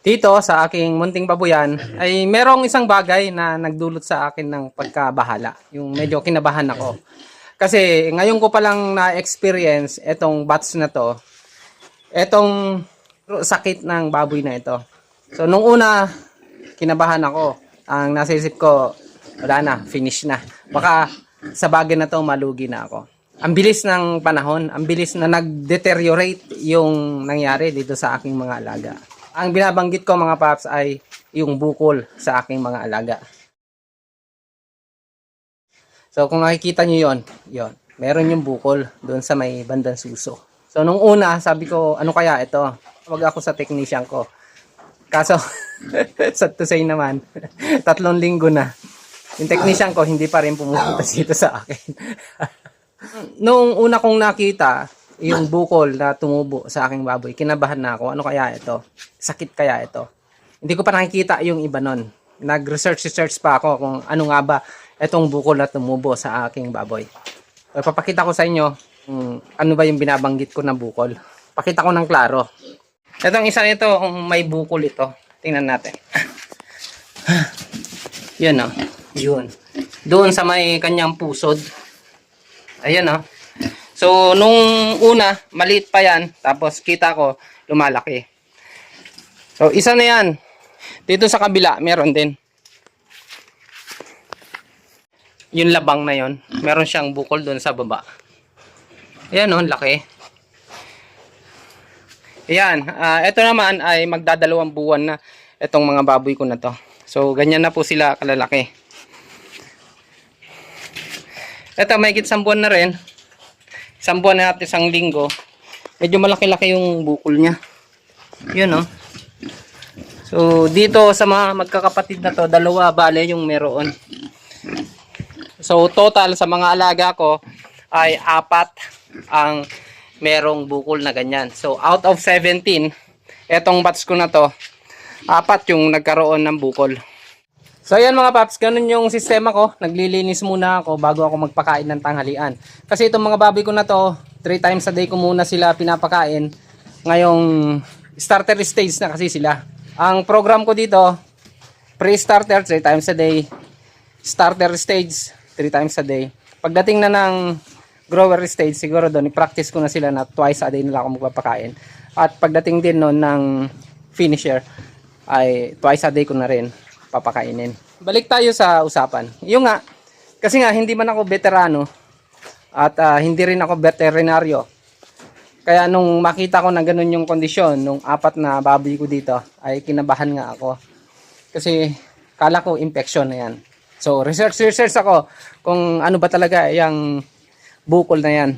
Dito sa aking munting babuyan ay merong isang bagay na nagdulot sa akin ng pagkabahala. Yung medyo kinabahan ako. Kasi ngayon ko palang na-experience etong bats na to. Etong sakit ng baboy na ito. So nung una, kinabahan ako. Ang nasa isip ko, wala na, finish na. Baka sa bagay na to malugi na ako. Ang bilis ng panahon, ang bilis na nag-deteriorate yung nangyari dito sa aking mga alaga. Ang binabanggit ko mga paps ay yung bukol sa aking mga alaga. So kung nakikita nyo yon, meron yung bukol doon sa may bandang suso. So nung una, sabi ko, ano kaya ito? Wag ako sa technician ko. Kaso, sad to say naman, 3 linggo na. Yung technician ko, hindi pa rin pumupunta dito sa akin. Nung una kong nakita, yung bukol na tumubo sa aking baboy, kinabahan na ako. Ano kaya ito? Sakit kaya ito? Hindi ko pa nakikita yung iba nun. Nag-research pa ako kung ano nga ba itong bukol na tumubo sa aking baboy. So, papakita ko sa inyo ano ba yung binabanggit ko na bukol. Pakita ko ng klaro. Itong isa nito, kung may bukol ito. Tingnan natin. Yun o. Yun. Doon sa may kanyang pusod. Ayan o. So, nung una, maliit pa yan. Tapos, kita ko, lumalaki. So, isa na yan. Dito sa kabila, meron din. Yung labang na yon, meron siyang bukol doon sa baba. Ayan o, laki. Ayan. Ito naman ay magdadalawang buwan na itong mga baboy ko na to. So, ganyan na po sila kalalaki. Ito, may 1 buwan na rin. 1 buwan na natin, 1 linggo. Medyo malaki-laki yung bukol niya. Yun, oh. So, dito sa mga magkakapatid na to, 2 bale yung meron. So, total sa mga alaga ko ay 4 ang merong bukol na ganyan. So, out of 17, etong batch ko na to, 4 yung nagkaroon ng bukol. So ayan mga paps, ganun yung sistema ko. Naglilinis muna ako bago ako magpakain ng tanghalian. Kasi itong mga baboy ko na to, 3 times a day ko muna sila pinapakain. Ngayong starter stage na kasi sila. Ang program ko dito, pre-starter 3 times a day, starter stage 3 times a day. Pagdating na ng grower stage, siguro doon i-practice ko na sila na twice a day nila ako magpapakain. At pagdating din noon ng finisher, ay twice a day ko na rin papakainin. Balik tayo sa usapan. Yung nga, kasi nga hindi man ako veterano at hindi rin ako veterinaryo. Kaya nung makita ko na ganun yung kondisyon nung 4 na baboy ko dito, ay kinabahan nga ako. Kasi kala ko infection na yan. So research ako kung ano ba talaga yung bukol na yan.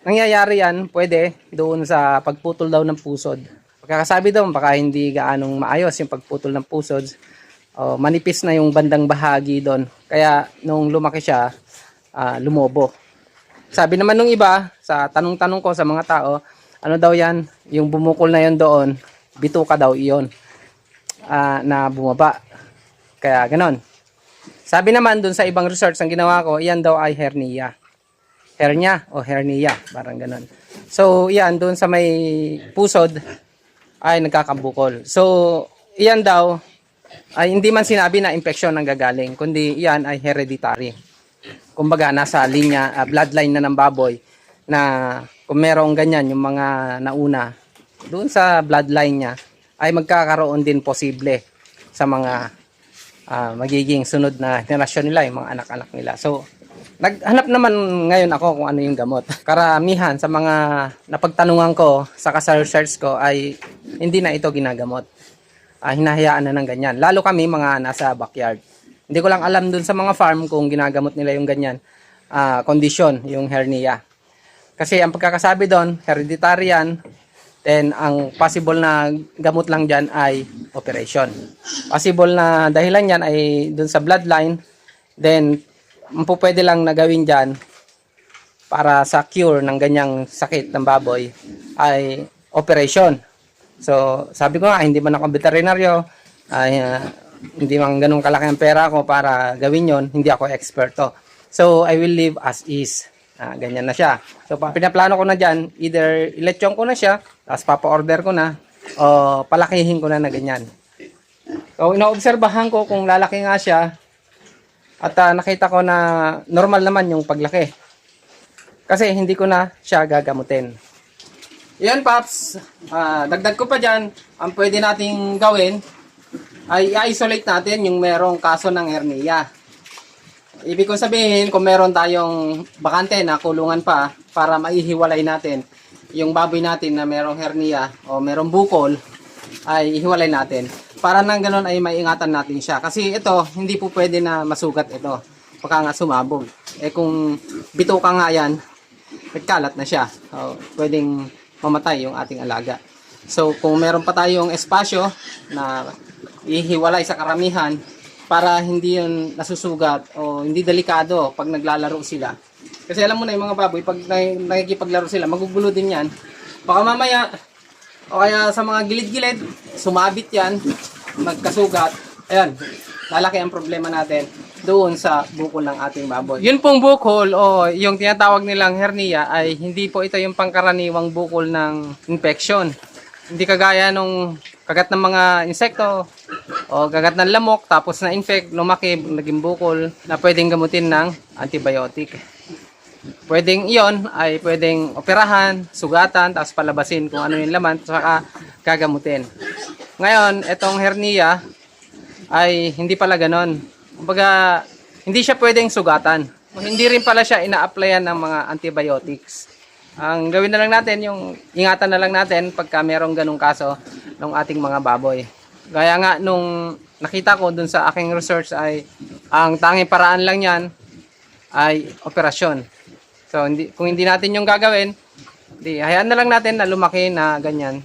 Nangyayari yan, pwede doon sa pagputol daw ng pusod. Pagkakasabi daw, baka hindi gaanong maayos yung pagputol ng pusod. Manipis na yung bandang bahagi doon. Kaya nung lumaki siya, lumobo. Sabi naman nung iba, sa tanong-tanong ko sa mga tao, ano daw yan, yung bumukol na yon doon, bituka daw iyon na bumaba. Kaya ganon. Sabi naman doon sa ibang research ang ginawa ko, iyan daw ay hernia. Hernia o hernia, parang ganon. So iyan, doon sa may pusod ay nagkakabukol. So iyan daw, ay hindi man sinabi na infection ang gagaling, kundi iyan ay hereditary. Kumbaga nasa linya, bloodline na ng baboy na kung merong ganyan yung mga nauna doon sa bloodline niya ay magkakaroon din posible sa mga magiging sunod na henerasyon nila, yung mga anak-anak nila. So naghanap naman ngayon ako kung ano yung gamot. Karamihan sa mga napagtanungan ko sa research ko ay hindi na ito ginagamot. Hinahayaan na ng ganyan. Lalo kami mga nasa backyard. Hindi ko lang alam dun sa mga farm kung ginagamot nila yung ganyan condition, yung hernia. Kasi ang pagkakasabi doon, hereditary yan. Then ang possible na gamot lang dyan ay operation. Possible na dahilan yan ay dun sa bloodline. Then ang pwede lang na gawin dyan para sa cure ng ganyang sakit ng baboy ay operation. So, sabi ko nga, hindi man ako veterinaryo, hindi man ganun kalaki ang pera ko para gawin yon, hindi ako eksperto. So, I will leave as is. Ganyan na siya. So, pinaplano ko na dyan, either ilechong ko na siya, tapos papa-order ko na, o palakihin ko na ganyan. So, inoobserbahan ko kung lalaki nga siya at nakita ko na normal naman yung paglaki. Kasi hindi ko na siya gagamutin. Yan, Paps. Dagdag ko pa dyan, ang pwede nating gawin ay i-isolate natin yung merong kaso ng hernia. Ibig ko sabihin, kung meron tayong bakante na kulungan pa para maihiwalay natin yung baboy natin na merong hernia o merong bukol, ay ihiwalay natin. Para nang ganun ay maiingatan natin siya. Kasi ito, hindi po pwede na masugat ito. Baka nga sumabog. Eh kung bituka nga yan, nagkalat na siya. So, pwedeng mamatay yung ating alaga. So kung meron pa tayong espasyo na ihiwalay sa karamihan para hindi yun nasusugat o hindi delikado pag naglalaro sila. Kasi alam mo na yung mga baboy, pag nakikipaglaro sila, magugulo din yan. Baka mamaya, o kaya sa mga gilid-gilid, sumabit yan, magkasugat. Ayan, lalaki ang problema natin doon sa bukol ng ating baboy. Yun pong bukol o yung tinatawag nilang hernia ay hindi po ito yung pangkaraniwang bukol ng infection. Hindi kagaya nung kagat ng mga insekto o kagat ng lamok tapos na infect, lumaki, naging bukol na pwedeng gamutin ng antibiotic. Pwedeng iyon ay pwedeng operahan, sugatan, tapos palabasin kung ano yung laman, saka gagamutin. Ngayon, itong hernia ay hindi pala ganon. Kumbaga, hindi siya pwedeng sugatan. Hindi rin pala siya ina-applyan ng mga antibiotics. Ang gawin na lang natin, yung ingatan na lang natin pagka merong ganong kaso ng ating mga baboy. Gaya nga nung nakita ko dun sa aking research ay ang tanging paraan lang yan ay operasyon. So kung hindi natin yung gagawin, hayaan na lang natin na lumaki na ganyan.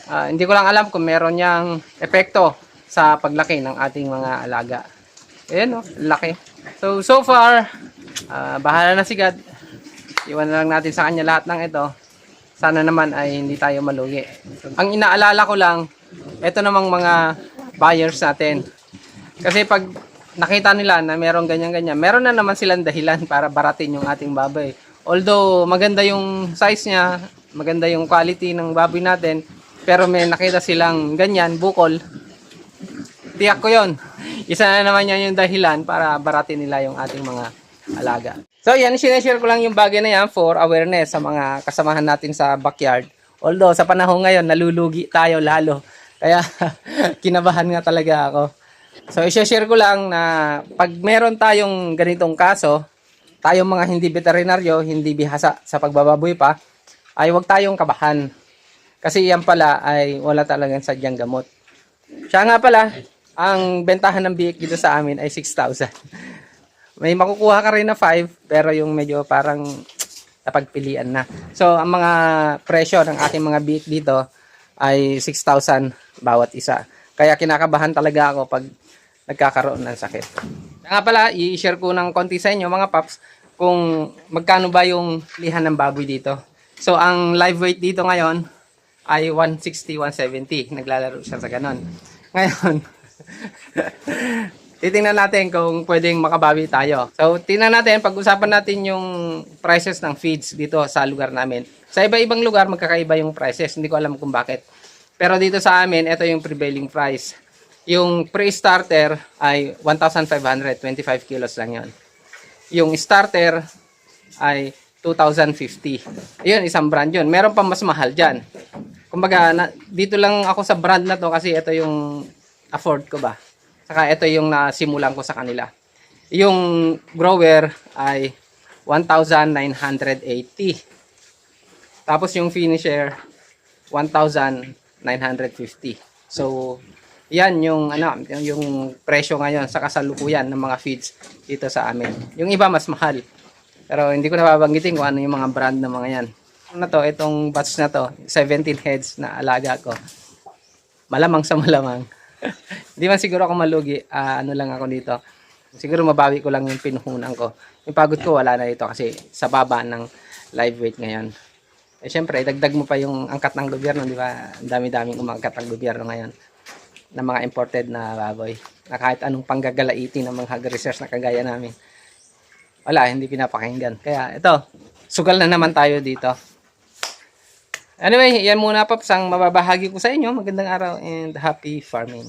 Hindi ko lang alam kung meron niyang epekto sa paglaki ng ating mga alaga. Ayan o, laki. So far, bahala na si God. Iwan na lang natin sa kanya lahat ng ito. Sana naman ay hindi tayo malugi. Ang inaalala ko lang, ito namang mga buyers natin. Kasi pag nakita nila na merong ganyan-ganyan, meron na naman silang dahilan para baratin yung ating baboy. Although maganda yung size niya, maganda yung quality ng baboy natin, pero may nakita silang ganyan, bukol, tiyak ko yon. Isa na naman yan yung dahilan para baratin nila yung ating mga alaga. So yan, sineshare ko lang yung bagay na yan for awareness sa mga kasamahan natin sa backyard. Although sa panahon ngayon, nalulugi tayo lalo. Kaya kinabahan nga talaga ako. So i-share ko lang na pag meron tayong ganitong kaso, tayong mga hindi veterinaryo, hindi bihasa sa pagbababoy pa, ay huwag tayong kabahan. Kasi yan pala ay wala talagang sadyang gamot. Siya nga pala, ang bentahan ng biik dito sa amin ay 6,000. May makukuha ka rin na 5, pero yung medyo parang napagpilian na. So, ang mga presyo ng aking mga biik dito ay 6,000 bawat isa. Kaya kinakabahan talaga ako pag nagkakaroon ng sakit. Nga pala, i-share ko ng konti sa inyo mga paps kung magkano ba yung lihan ng baboy dito. So, ang live weight dito ngayon ay 160, 170. Naglalaro siya sa ganon. Ngayon, titingnan natin kung pwedeng makabawi tayo. So, tingnan natin, pag-usapan natin yung prices ng feeds dito sa lugar namin. Sa iba-ibang lugar, magkakaiba yung prices. Hindi ko alam kung bakit. Pero dito sa amin, ito yung prevailing price. Yung pre-starter ay 1,500, 25 kilos lang yon. Yung starter ay 2,050. Ayun, isang brand yun. Meron pa mas mahal dyan. Kumbaga, dito lang ako sa brand na to kasi ito yung afford ko ba. Saka ito yung nasimulan ko sa kanila. Yung grower ay 1,980. Tapos yung finisher 1,950. So, yan yung yung presyo ngayon sa kasalukuyan ng mga feeds dito sa amin. Yung iba mas mahal. Pero hindi ko nababanggitin kung ano yung mga brand ng mga yan. Itong batch na to, 17 heads na alaga ko. Malamang sa malamang. Hindi man siguro ako malugi, ano lang ako dito. Siguro mabawi ko lang yung pinuhunan ko. Yung pagod ko wala na dito kasi sa baba ng live weight ngayon. Eh syempre, dagdag mo pa yung angkat ng gobyerno, di ba? Ang dami-daming umangkat ng gobyerno ngayon ng mga imported na baboy. Na kahit anong panggagalaitin ng mga hog-research na kagaya namin. Wala, hindi pinapakinggan. Kaya ito, sugal na naman tayo dito. Anyway, yan muna pa ang mababahagi ko sa inyo. Magandang araw and happy farming.